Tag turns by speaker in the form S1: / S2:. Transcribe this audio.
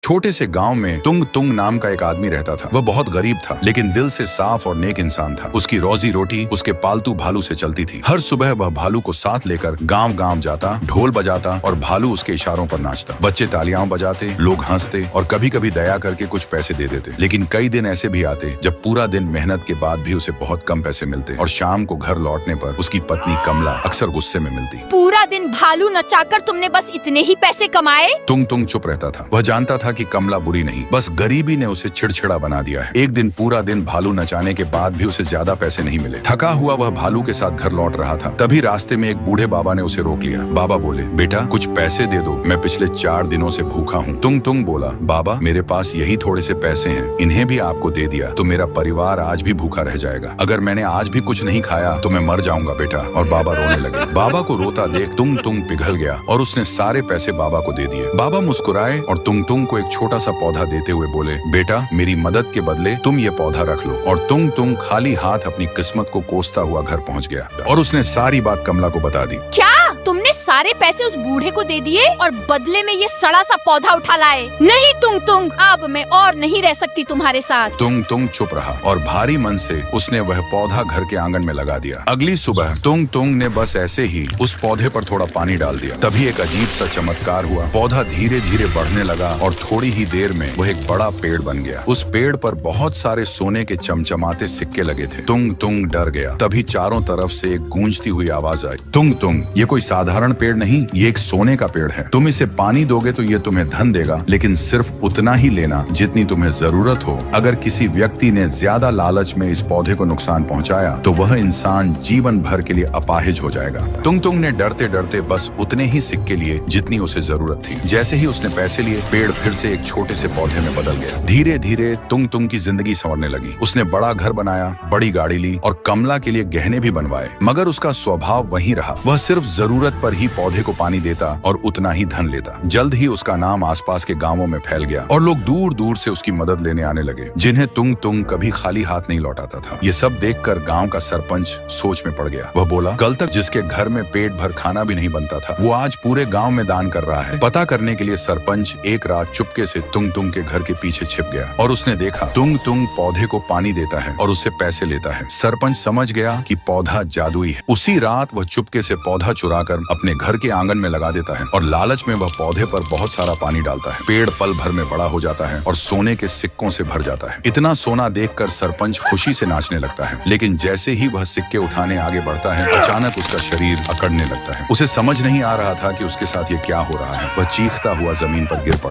S1: छोटे से गांव में तुंग तुंग नाम का एक आदमी रहता था। वह बहुत गरीब था, लेकिन दिल से साफ और नेक इंसान था। उसकी रोजी रोटी उसके पालतू भालू से चलती थी। हर सुबह वह भालू को साथ लेकर गांव गांव जाता, ढोल बजाता और भालू उसके इशारों पर नाचता। बच्चे तालियां बजाते, लोग हंसते और कभी कभी दया करके कुछ पैसे दे देते। लेकिन कई दिन ऐसे भी आते जब पूरा दिन मेहनत के बाद भी उसे बहुत कम पैसे मिलते और शाम को घर लौटने पर उसकी पत्नी कमला अक्सर गुस्से में मिलती।
S2: पूरा दिन भालू नचाकर तुमने बस इतने ही पैसे कमाए?
S1: तुंग तुंग चुप रहता था। वह जानता था कि कमला बुरी नहीं, बस गरीबी ने उसे चिड़चिड़ा बना दिया है। एक दिन पूरा दिन भालू नचाने के बाद भी उसे ज्यादा पैसे नहीं मिले। थका हुआ वह भालू के साथ घर लौट रहा था। तभी रास्ते में एक बूढ़े बाबा ने उसे रोक लिया। बाबा बोले, बेटा कुछ पैसे दे दो, मैं पिछले 4 दिनों से भूखा हूँ। तुंग तुंग बोला, बाबा मेरे पास यही थोड़े से पैसे हैं, इन्हें भी आपको दे दिया तो मेरा परिवार आज भी भूखा रह जाएगा। अगर मैंने आज भी कुछ नहीं खाया तो मैं मर जाऊंगा बेटा। और बाबा रोने लगे। बाबा को रोता देख तुंग तुंग पिघल गया और उसने सारे पैसे बाबा को दे दिए। बाबा मुस्कुराए और तुंग तुंग को एक छोटा सा पौधा देते हुए बोले, बेटा मेरी मदद के बदले तुम ये पौधा रख लो। और तुंग तुंग खाली हाथ अपनी किस्मत को कोसता हुआ घर पहुंच गया और उसने सारी बात कमला को बता दी।
S2: क्या तुमने सारे पैसे उस बूढ़े को दे दिए और बदले में ये सड़ा सा पौधा उठा लाए? नहीं तुंग तुंग, अब मैं और नहीं रह सकती तुम्हारे साथ।
S1: तुंग तुंग चुप रहा और भारी मन से उसने वह पौधा घर के आंगन में लगा दिया। अगली सुबह तुंग तुंग ने बस ऐसे ही उस पौधे पर थोड़ा पानी डाल दिया। तभी एक अजीब सा चमत्कार हुआ। पौधा धीरे धीरे बढ़ने लगा और थोड़ी ही देर में वह एक बड़ा पेड़ बन गया। उस पेड़ पर बहुत सारे सोने के चमचमाते सिक्के लगे थे। तुंग तुंग डर गया। तभी चारों तरफ से एक गूंजती हुई आवाज आई, तुंग तुंग ये कोई साधारण पेड़ नहीं, ये एक सोने का पेड़ है। तुम इसे पानी दोगे तो ये तुम्हें धन देगा, लेकिन सिर्फ उतना ही लेना जितनी तुम्हें जरूरत हो। अगर किसी व्यक्ति ने ज्यादा लालच में इस पौधे को नुकसान पहुंचाया तो वह इंसान जीवन भर के लिए अपाहिज हो जाएगा। तुंग तुंग ने डरते डरते बस उतने ही सिक्के लिए जितनी उसे जरूरत थी। जैसे ही उसने पैसे लिए, पेड़ फिर से एक छोटे से पौधे में बदल गया। धीरे धीरे तुंग तुंग की जिंदगी संवरने लगी। उसने बड़ा घर बनाया, बड़ी गाड़ी ली और कमला के लिए गहने भी बनवाए। मगर उसका स्वभाव वही रहा। वह सिर्फ जरूरत पर ही पौधे को पानी देता और उतना ही धन लेता। जल्द ही उसका नाम आसपास के गांवों में फैल गया और लोग दूर दूर से उसकी मदद लेने आने लगे, जिन्हें तुंग तुंग कभी खाली हाथ नहीं लौटाता था। ये सब देखकर गांव का सरपंच सोच में पड़ गया। वह बोला, कल तक जिसके घर में पेट भर खाना भी नहीं बनता था, वो आज पूरे गांव में दान कर रहा है। पता करने के लिए सरपंच एक रात चुपके से तुंग तुंग के घर के पीछे छिप गया और उसने देखा तुंग तुंग पौधे को पानी देता है और उससे पैसे लेता है। सरपंच समझ गया कि पौधा जादुई है। उसी रात वह चुपके से पौधा चुराकर अपने घर के आंगन में लगा देता है और लालच में वह पौधे पर बहुत सारा पानी डालता है। पेड़ पल भर में बड़ा हो जाता है और सोने के सिक्कों से भर जाता है। इतना सोना देखकर सरपंच खुशी से नाचने लगता है, लेकिन जैसे ही वह सिक्के उठाने आगे बढ़ता है, अचानक उसका शरीर अकड़ने लगता है। उसे समझ नहीं आ रहा था कि उसके साथ ये क्या हो रहा है। वह चीखता हुआ जमीन पर गिर पड़ा।